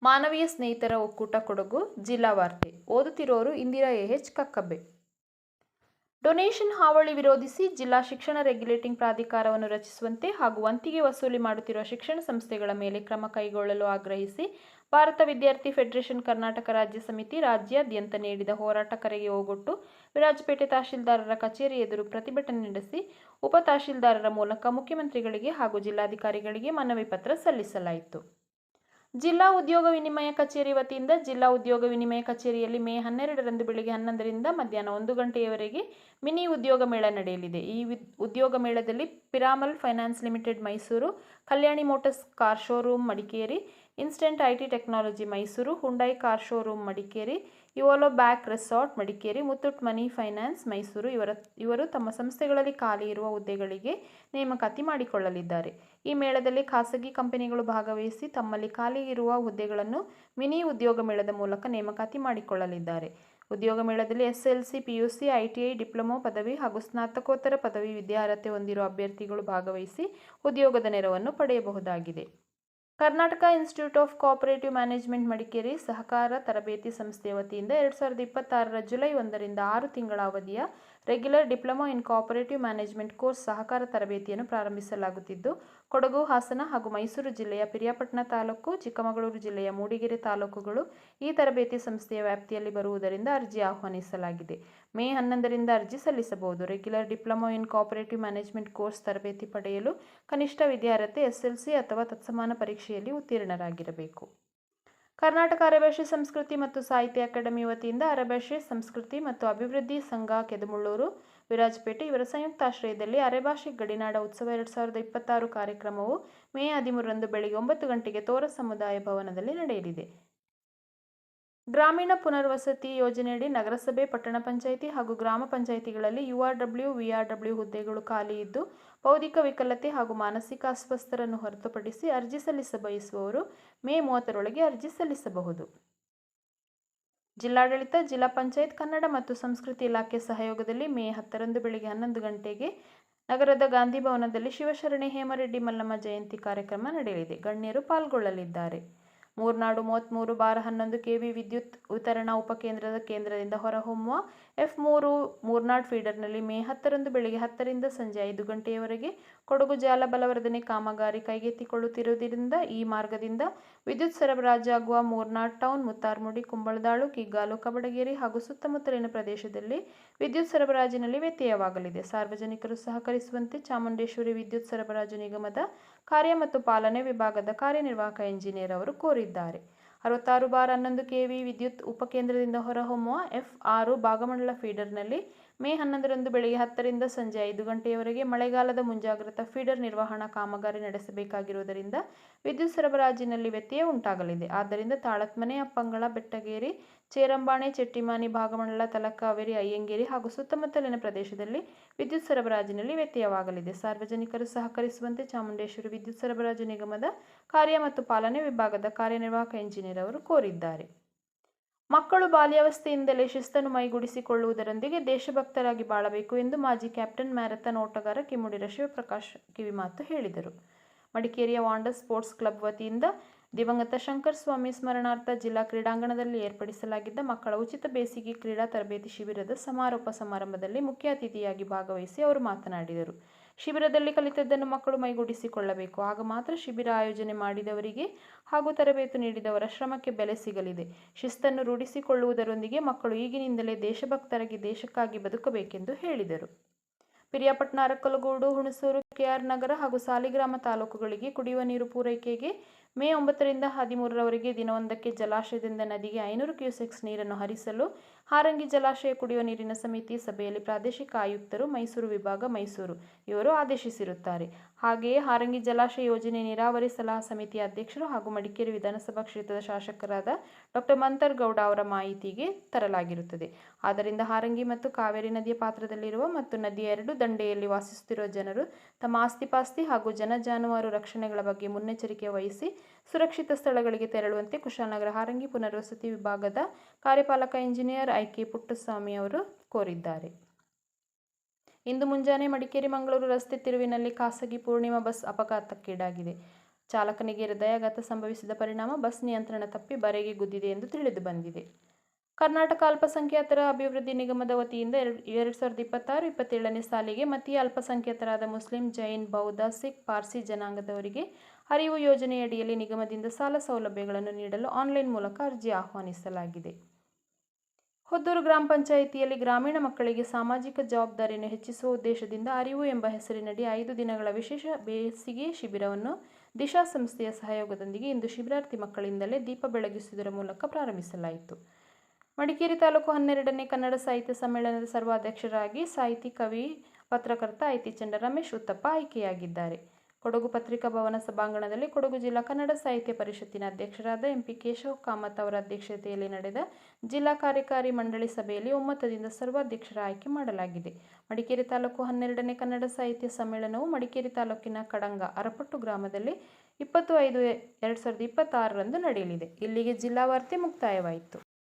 ಮಾನವೀಯ ಸ್ನೇಹಿತರ ಒಕ್ಕೂಟ ಕೊಡಗು ಜಿಲ್ಲಾ ವಾರ್ತೆ ಓದುತ್ತಿರೋರು ಇಂದಿರಾ ಎಚ್ ಕಕ್ಕಬ್ಬೆ. ಡೊನೇಷನ್ ಹಾವಳಿ ವಿರೋಧಿಸಿ ಜಿಲ್ಲಾ ಶಿಕ್ಷಣ ರೆಗ್ಯುಲೇಟಿಂಗ್ ಪ್ರಾಧಿಕಾರವನ್ನು ರಚಿಸುವಂತೆ ಹಾಗೂ ವಂತಿಗೆ ವಸೂಲಿ ಮಾಡುತ್ತಿರುವ ಶಿಕ್ಷಣ ಸಂಸ್ಥೆಗಳ ಮೇಲೆ ಕ್ರಮ ಕೈಗೊಳ್ಳಲು ಆಗ್ರಹಿಸಿ ಭಾರತ ವಿದ್ಯಾರ್ಥಿ ಫೆಡರೇಷನ್ ಕರ್ನಾಟಕ ರಾಜ್ಯ ಸಮಿತಿ ರಾಜ್ಯಾದ್ಯಂತ ನೀಡಿದ ಹೋರಾಟ ಕರೆಗೆ ಓಗೊಟ್ಟು ವಿರಾಜಪೇಟೆ ತಹಶೀಲ್ದಾರರ ಕಚೇರಿ ಎದುರು ಪ್ರತಿಭಟನೆ ನಡೆಸಿ ಉಪ ತಹಶೀಲ್ದಾರರ ಮೂಲಕ ಮುಖ್ಯಮಂತ್ರಿಗಳಿಗೆ ಹಾಗೂ ಜಿಲ್ಲಾಧಿಕಾರಿಗಳಿಗೆ ಮನವಿ ಪತ್ರ ಸಲ್ಲಿಸಲಾಯಿತು. ಜಿಲ್ಲಾ ಉದ್ಯೋಗ ವಿನಿಮಯ ಕಚೇರಿ ವತಿಯಿಂದ ಜಿಲ್ಲಾ ಉದ್ಯೋಗ ವಿನಿಮಯ ಕಚೇರಿಯಲ್ಲಿ ಮೇ 12ರಂದು ಬೆಳಗ್ಗೆ 11ರಿಂದ ಮಧ್ಯಾಹ್ನ 1 ಗಂಟೆಯವರೆಗೆ ಮಿನಿ ಉದ್ಯೋಗ ಮೇಳ ನಡೆಯಲಿದೆ. ಈ ಉದ್ಯೋಗ ಮೇಳದಲ್ಲಿ Piramal finance limited Mysuru, Kalyani motors car showroom Madikeri, instant IT technology Mysuru, Hyundai car showroom Madikeri, evolve back resort Madikeri, Muthoot money finance Mysuru ಇವರು ತಮ್ಮ ಸಂಸ್ಥೆಗಳಲ್ಲಿ ಖಾಲಿ ಇರುವ ಹುದ್ದೆಗಳಿಗೆ ನೇಮಕಾತಿ ಮಾಡಿಕೊಳ್ಳಲಿದ್ದಾರೆ. ಈ ಮೇಳದಲ್ಲಿ ಖಾಸಗಿ ಕಂಪನಿಗಳು ಭಾಗವಹಿಸಿ ತಮ್ಮಲ್ಲಿ ಖಾಲಿ ಇರುವ ಹುದ್ದೆಗಳನ್ನು ಮಿನಿ ಉದ್ಯೋಗ ಮೇಳದ ಮೂಲಕ ನೇಮಕಾತಿ ಮಾಡಿಕೊಳ್ಳಲಿದ್ದಾರೆ. ಉದ್ಯೋಗ ಮೇಳದಲ್ಲಿ ಎಸ್ಎಲ್ಸಿ, ಪಿಯುಸಿ, ಐಟಿಐ, ಡಿಪ್ಲೊಮೊ ಪದವಿ ಹಾಗೂ ಸ್ನಾತಕೋತ್ತರ ಪದವಿ ವಿದ್ಯಾರ್ಹತೆ ಹೊಂದಿರುವ ಅಭ್ಯರ್ಥಿಗಳು ಭಾಗವಹಿಸಿ ಉದ್ಯೋಗದ ನೆರವನ್ನು ಪಡೆಯಬಹುದಾಗಿದೆ. Karnataka institute of cooperative management Madikeri ಸಹಕಾರ ತರಬೇತಿ ಸಂಸ್ಥೆಯ ವತಿಯಿಂದ 2026ರ ಜುಲೈ 1ರಿಂದ 6 ತಿಂಗಳ ಅವಧಿಯ regular diploma in cooperative management course ಸಹಕಾರ ತರಬೇತಿಯನ್ನು ಪ್ರಾರಂಭಿಸಲಾಗುತ್ತಿದ್ದು, ಕೊಡಗು, ಹಾಸನ ಹಾಗೂ ಮೈಸೂರು ಜಿಲ್ಲೆಯ ಪಿರಿಯಾಪಟ್ಟಣ ತಾಲೂಕು, ಚಿಕ್ಕಮಗಳೂರು ಜಿಲ್ಲೆಯ ಮೂಡಿಗೆರೆ ತಾಲೂಕುಗಳು ಈ ತರಬೇತಿ ಸಂಸ್ಥೆಯ ವ್ಯಾಪ್ತಿಯಲ್ಲಿ ಬರುವುದರಿಂದ ಅರ್ಜಿ ಆಹ್ವಾನಿಸಲಾಗಿದೆ. ಮೇ 11ರಿಂದ ಅರ್ಜಿ ಸಲ್ಲಿಸಬಹುದು. Regular diploma in cooperative management course ತರಬೇತಿ ಪಡೆಯಲು ಕನಿಷ್ಠ ವಿದ್ಯಾರ್ಹತೆ ಎಸ್ಎಲ್ಸಿ ಅಥವಾ ತತ್ಸಮಾನ ಪರೀಕ್ಷೆಯಲ್ಲಿ ಉತ್ತೀರ್ಣರಾಗಿರಬೇಕು. ಕರ್ನಾಟಕ ಅರೆಭಾಷೆ ಸಂಸ್ಕೃತಿ ಮತ್ತು ಸಾಹಿತ್ಯ ಅಕಾಡೆಮಿ ವತಿಯಿಂದ ಅರೆಭಾಷೆ ಸಂಸ್ಕೃತಿ ಮತ್ತು ಅಭಿವೃದ್ಧಿ ಸಂಘ ಕೆದಮುಳ್ಳೂರು, ವಿರಾಜಪೇಟೆ ಇವರ ಸಂಯುಕ್ತಾಶ್ರಯದಲ್ಲಿ ಅರೆಭಾಷೆ ಗಡಿನಾಡ ಉತ್ಸವ 2026 ಕಾರ್ಯಕ್ರಮವು ಮೇ 13ರಂದು ಬೆಳಗ್ಗೆ 9 ಗಂಟೆಗೆ ತೋರ ಸಮುದಾಯ ಭವನದಲ್ಲಿ ನಡೆಯಲಿದೆ. ಗ್ರಾಮೀಣ ಪುನರ್ವಸತಿ ಯೋಜನೆಯಡಿ ನಗರಸಭೆ, ಪಟ್ಟಣ ಪಂಚಾಯಿತಿ ಹಾಗೂ ಗ್ರಾಮ ಪಂಚಾಯಿತಿಗಳಲ್ಲಿ ಯುಆರ್ಡಬ್ಲ್ಯೂ, ವಿಆರ್ಡಬ್ಲ್ಯೂ ಹುದ್ದೆಗಳು ಖಾಲಿ ಇದ್ದು, ಬೌದ್ಧಿಕ ವಿಕಲತೆ ಹಾಗೂ ಮಾನಸಿಕ ಅಸ್ವಸ್ಥರನ್ನು ಹೊರತುಪಡಿಸಿ ಅರ್ಜಿ ಸಲ್ಲಿಸ ಬಯಸುವವರು ಮೇ 30ರೊಳಗೆ ಅರ್ಜಿ ಸಲ್ಲಿಸಬಹುದು. ಜಿಲ್ಲಾಡಳಿತ, ಜಿಲ್ಲಾ ಪಂಚಾಯತ್, ಕನ್ನಡ ಮತ್ತು ಸಂಸ್ಕೃತಿ ಇಲಾಖೆ ಸಹಯೋಗದಲ್ಲಿ ಮೇ 10ರಂದು ಬೆಳಗ್ಗೆ 11 ಗಂಟೆಗೆ ನಗರದ ಗಾಂಧಿ ಭವನದಲ್ಲಿ ಶಿವಶರಣೆ ಹೇಮರೆಡ್ಡಿ ಮಲ್ಲಮ್ಮ ಜಯಂತಿ ಕಾರ್ಯಕ್ರಮ ನಡೆಯಲಿದೆ. ಗಣ್ಯರು ಪಾಲ್ಗೊಳ್ಳಲಿದ್ದಾರೆ. ಮೂರ್ನಾಡು 33/11 ಕೆವಿ ವಿದ್ಯುತ್ ವಿತರಣಾ ಉಪಕೇಂದ್ರದ ಕೇಂದ್ರದಿಂದ ಹೊರಹೊಮ್ಮುವ F3 ಮೂರ್ನಾಡ್ ಫೀಡರ್ನಲ್ಲಿ ಮೇ 10ರಂದು ಬೆಳಗ್ಗೆ 10ರಿಂದ ಸಂಜೆ 5 ಗಂಟೆಯವರೆಗೆ ಕೊಡಗು ಜಾಲ ಬಲವರ್ಧನೆ ಕಾಮಗಾರಿ ಕೈಗೆತ್ತಿಕೊಳ್ಳುತ್ತಿರುವುದರಿಂದ ಈ ಮಾರ್ಗದಿಂದ ವಿದ್ಯುತ್ ಸರಬರಾಜಾಗುವ ಮೂರ್ನಾಡ್ ಟೌನ್, ಮುತ್ತಾರ್ಮುಡಿ, ಕುಂಬಳದಾಳು, ಕಿಗ್ಗಾಲು, ಕಬಡಗೇರಿ ಹಾಗೂ ಸುತ್ತಮುತ್ತಲಿನ ಪ್ರದೇಶದಲ್ಲಿ ವಿದ್ಯುತ್ ಸರಬರಾಜಿನಲ್ಲಿ ವ್ಯತ್ಯಯವಾಗಲಿದೆ. ಸಾರ್ವಜನಿಕರು ಸಹಕರಿಸುವಂತೆ ಚಾಮುಂಡೇಶ್ವರಿ ವಿದ್ಯುತ್ ಸರಬರಾಜು ನಿಗಮದ ಕಾರ್ಯ ಮತ್ತು ಪಾಲನೆ ವಿಭಾಗದ ಕಾರ್ಯನಿರ್ವಾಹಕ ಎಂಜಿನಿಯರ್ ಅವರು ಕೋರಿದ್ದಾರೆ. 66/11 ಕೆವಿ ವಿದ್ಯುತ್ ಉಪಕೇಂದ್ರದಿಂದ ಹೊರಹೊಮ್ಮುವ F6 ಭಾಗಮಂಡಲ ಫೀಡರ್ನಲ್ಲಿ ಮೇ 11ರಂದು ಬೆಳಗ್ಗೆ 10ರಿಂದ ಸಂಜೆ 5 ಗಂಟೆಯವರೆಗೆ ಮಳೆಗಾಲದ ಮುಂಜಾಗ್ರತಾ ಫೀಡರ್ ನಿರ್ವಹಣಾ ಕಾಮಗಾರಿ ನಡೆಸಬೇಕಾಗಿರುವುದರಿಂದ ವಿದ್ಯುತ್ ಸರಬರಾಜಿನಲ್ಲಿ ವ್ಯತ್ಯಯ ಉಂಟಾಗಲಿದೆ. ಆದ್ದರಿಂದ ತಾಳತ್ಮನೆ, ಅಪ್ಪಂಗಳ, ಬೆಟ್ಟಗೇರಿ, ಚೇರಂಬಾಣೆ, ಚೆಟ್ಟಿಮಾನಿ, ಭಾಗಮಂಡಲ, ತಲಕಾವೇರಿ, ಅಯ್ಯಂಗೇರಿ ಹಾಗೂ ಸುತ್ತಮುತ್ತಲಿನ ಪ್ರದೇಶದಲ್ಲಿ ವಿದ್ಯುತ್ ಸರಬರಾಜಿನಲ್ಲಿ ವ್ಯತ್ಯಯವಾಗಲಿದೆ. ಸಾರ್ವಜನಿಕರು ಸಹಕರಿಸುವಂತೆ ಚಾಮುಂಡೇಶ್ವರಿ ವಿದ್ಯುತ್ ಸರಬರಾಜು ನಿಗಮದ ಕಾರ್ಯ ಮತ್ತು ಪಾಲನೆ ವಿಭಾಗದ ಕಾರ್ಯನಿರ್ವಾಹಕ ಎಂಜಿನಿಯರ್ ಅವರು ಕೋರಿದ್ದಾರೆ. ಮಕ್ಕಳು ಬಾಲ್ಯಾವಸ್ಥೆಯಿಂದಲೇ ಶಿಸ್ತನ್ನು ಮೈಗೂಡಿಸಿಕೊಳ್ಳುವುದರೊಂದಿಗೆ ದೇಶಭಕ್ತರಾಗಿ ಬಾಳಬೇಕು ಎಂದು ಮಾಜಿ ಕ್ಯಾಪ್ಟನ್, ಮ್ಯಾರಥಾನ್ ಓಟಗಾರ ಕಿಮ್ಮುಡಿರ ಶಿವಪ್ರಕಾಶ್ ಕಿವಿಮಾತು ಹೇಳಿದರು. ಮಡಿಕೇರಿಯ ವಾಂಡರ್ ಸ್ಪೋರ್ಟ್ಸ್ ಕ್ಲಬ್ ವತಿಯಿಂದ ದಿವಂಗತ ಶಂಕರ್ ಸ್ವಾಮಿ ಸ್ಮರಣಾರ್ಥ ಜಿಲ್ಲಾ ಕ್ರೀಡಾಂಗಣದಲ್ಲಿ ಏರ್ಪಡಿಸಲಾಗಿದ್ದ ಮಕ್ಕಳ ಉಚಿತ ಬೇಸಿಗೆ ಕ್ರೀಡಾ ತರಬೇತಿ ಶಿಬಿರದ ಸಮಾರೋಪ ಸಮಾರಂಭದಲ್ಲಿ ಮುಖ್ಯ ಅತಿಥಿಯಾಗಿ ಭಾಗವಹಿಸಿ ಅವರು ಮಾತನಾಡಿದರು. ಶಿಬಿರದಲ್ಲಿ ಕಲಿತದ್ದನ್ನು ಮಕ್ಕಳು ಮೈಗೂಡಿಸಿಕೊಳ್ಳಬೇಕು. ಆಗ ಮಾತ್ರ ಶಿಬಿರ ಆಯೋಜನೆ ಮಾಡಿದವರಿಗೆ ಹಾಗೂ ತರಬೇತಿ ನೀಡಿದವರ ಶ್ರಮಕ್ಕೆ ಬೆಲೆ ಸಿಗಲಿದೆ. ಶಿಸ್ತನ್ನು ರೂಢಿಸಿಕೊಳ್ಳುವುದರೊಂದಿಗೆ ಮಕ್ಕಳು ಈಗಿನಿಂದಲೇ ದೇಶಭಕ್ತರಾಗಿ ದೇಶಕ್ಕಾಗಿ ಬದುಕಬೇಕೆಂದು ಹೇಳಿದರು. ಪಿರಿಯಾಪಟ್ಟಣ, ಅರಕಲಗೂಡು, ಹುಣಸೂರು, ಕೆಆರ್ ನಗರ ಹಾಗೂ ಸಾಲಿಗ್ರಾಮ ತಾಲೂಕುಗಳಿಗೆ ಕುಡಿಯುವ ನೀರು ಪೂರೈಕೆಗೆ ಮೇ 9ರಿಂದ 13ರವರೆಗೆ ದಿನವೊಂದಕ್ಕೆ ಜಲಾಶಯದಿಂದ ನದಿಗೆ 500 ಕ್ಯೂಸೆಕ್ಸ್ ನೀರನ್ನು ಹರಿಸಲು ಹಾರಂಗಿ ಜಲಾಶಯ ಕುಡಿಯುವ ನೀರಿನ ಸಮಿತಿ ಸಭೆಯಲ್ಲಿ ಪ್ರಾದೇಶಿಕ ಆಯುಕ್ತರು, ಮೈಸೂರು ವಿಭಾಗ, ಮೈಸೂರು ಇವರು ಆದೇಶಿಸಿರುತ್ತಾರೆ. ಹಾಗೆಯೇ ಹಾರಂಗಿ ಜಲಾಶಯ ಯೋಜನೆ ನೀರಾವರಿ ಸಲಹಾ ಸಮಿತಿಯ ಅಧ್ಯಕ್ಷರು ಹಾಗೂ ಮಡಿಕೇರಿ ವಿಧಾನಸಭಾ ಕ್ಷೇತ್ರದ ಶಾಸಕರಾದ ಡಾ ಮಂತರ್ಗೌಡ ಅವರ ಮಾಹಿತಿಗೆ ತರಲಾಗಿರುತ್ತದೆ. ಆದ್ದರಿಂದ ಹಾರಂಗಿ ಮತ್ತು ಕಾವೇರಿ ನದಿಯ ಪಾತ್ರದಲ್ಲಿರುವ ಮತ್ತು ನದಿಯ ಎರಡೂ ದಂಡೆಯಲ್ಲಿ ವಾಸಿಸುತ್ತಿರುವ ಜನರು ತಮ್ಮ ಆಸ್ತಿಪಾಸ್ತಿ ಹಾಗೂ ಜಾನುವಾರು ರಕ್ಷಣೆಗಳ ಬಗ್ಗೆ ಮುನ್ನೆಚ್ಚರಿಕೆ ವಹಿಸಿ ಸುರಕ್ಷಿತ ಸ್ಥಳಗಳಿಗೆ ತೆರಳುವಂತೆ ಕುಶಾಲನಗರ ಹಾರಂಗಿ ಪುನರ್ವಸತಿ ವಿಭಾಗದ ಕಾರ್ಯಪಾಲಕ ಇಂಜಿನಿಯರ್ ಐಕೆ ಪುಟ್ಟಸ್ವಾಮಿ ಅವರು ಕೋರಿದ್ದಾರೆ. ಇಂದು ಮುಂಜಾನೆ ಮಡಿಕೇರಿ ಮಂಗಳೂರು ರಸ್ತೆ ತಿರುವಿನಲ್ಲಿ ಖಾಸಗಿ ಪೂರ್ಣಿಮಾ ಬಸ್ ಅಪಘಾತಕ್ಕೀಡಾಗಿದೆ. ಚಾಲಕನಿಗೆ ಹೃದಯಾಘಾತ ಸಂಭವಿಸಿದ ಪರಿಣಾಮ ಬಸ್ ನಿಯಂತ್ರಣ ತಪ್ಪಿ ಬರೆಗೆ ಗುದ್ದಿದೆ ಎಂದು ತಿಳಿದು ಬಂದಿದೆ. ಕರ್ನಾಟಕ ಅಲ್ಪಸಂಖ್ಯಾತರ ಅಭಿವೃದ್ಧಿ ನಿಗಮದ ವತಿಯಿಂದ 2026-27ನೇ ಸಾಲಿಗೆ ಮತೀಯ ಅಲ್ಪಸಂಖ್ಯಾತರಾದ ಮುಸ್ಲಿಂ, ಜೈನ್, ಬೌದ್ಧ, ಸಿಖ್, ಪಾರ್ಸಿ ಜನಾಂಗದವರಿಗೆ ಅರಿವು ಯೋಜನೆಯಡಿಯಲ್ಲಿ ನಿಗಮದಿಂದ ಸಾಲ ಸೌಲಭ್ಯಗಳನ್ನು ನೀಡಲು ಆನ್ಲೈನ್ ಮೂಲಕ ಅರ್ಜಿ ಆಹ್ವಾನಿಸಲಾಗಿದೆ. ಹೊದ್ದೂರು ಗ್ರಾಮ ಪಂಚಾಯಿತಿಯಲ್ಲಿ ಗ್ರಾಮೀಣ ಮಕ್ಕಳಿಗೆ ಸಾಮಾಜಿಕ ಜವಾಬ್ದಾರಿಯನ್ನು ಹೆಚ್ಚಿಸುವ ಉದ್ದೇಶದಿಂದ ಅರಿವು ಎಂಬ ಹೆಸರಿನಡಿ 5 ದಿನಗಳ ವಿಶೇಷ ಬೇಸಿಗೆ ಶಿಬಿರವನ್ನು ದಿಶಾ ಸಂಸ್ಥೆಯ ಸಹಯೋಗದೊಂದಿಗೆ ಇಂದು ಶಿಬಿರಾರ್ಥಿ ಮಕ್ಕಳಿಂದಲೇ ದೀಪ ಬೆಳಗಿಸುವುದರ ಮೂಲಕ ಪ್ರಾರಂಭಿಸಲಾಯಿತು. ಮಡಿಕೇರಿ ತಾಲೂಕು 12ನೇ ಕನ್ನಡ ಸಾಹಿತ್ಯ ಸಮ್ಮೇಳನದ ಸರ್ವಾಧ್ಯಕ್ಷರಾಗಿ ಸಾಹಿತಿ, ಕವಿ, ಪತ್ರಕರ್ತ ಐತಿ ಚಂಡ ರಮೇಶ್ ಉತ್ತಪ್ಪ ಆಯ್ಕೆಯಾಗಿದ್ದಾರೆ. ಕೊಡಗು ಪತ್ರಿಕಾ ಭವನ ಸಭಾಂಗಣದಲ್ಲಿ ಕೊಡಗು ಜಿಲ್ಲಾ ಕನ್ನಡ ಸಾಹಿತ್ಯ ಪರಿಷತ್ತಿನ ಅಧ್ಯಕ್ಷರಾದ ಎಂಪಿ ಕೇಶವ್ ಕಾಮತ್ ಅವರ ಅಧ್ಯಕ್ಷತೆಯಲ್ಲಿ ನಡೆದ ಜಿಲ್ಲಾ ಕಾರ್ಯಕಾರಿ ಮಂಡಳಿ ಸಭೆಯಲ್ಲಿ ಒಮ್ಮತದಿಂದ ಸರ್ವಾಧ್ಯಕ್ಷರ ಆಯ್ಕೆ ಮಾಡಲಾಗಿದೆ. ಮಡಿಕೇರಿ ತಾಲೂಕು 12ನೇ ಕನ್ನಡ ಸಾಹಿತ್ಯ ಸಮ್ಮೇಳನವು ಮಡಿಕೇರಿ ತಾಲೂಕಿನ ಕಡಂಗ ಅರಪಟ್ಟು ಗ್ರಾಮದಲ್ಲಿ 20/5/2026 ನಡೆಯಲಿದೆ. ಇಲ್ಲಿಗೆ ಜಿಲ್ಲಾ ವಾರ್ತೆ ಮುಕ್ತಾಯವಾಯಿತು.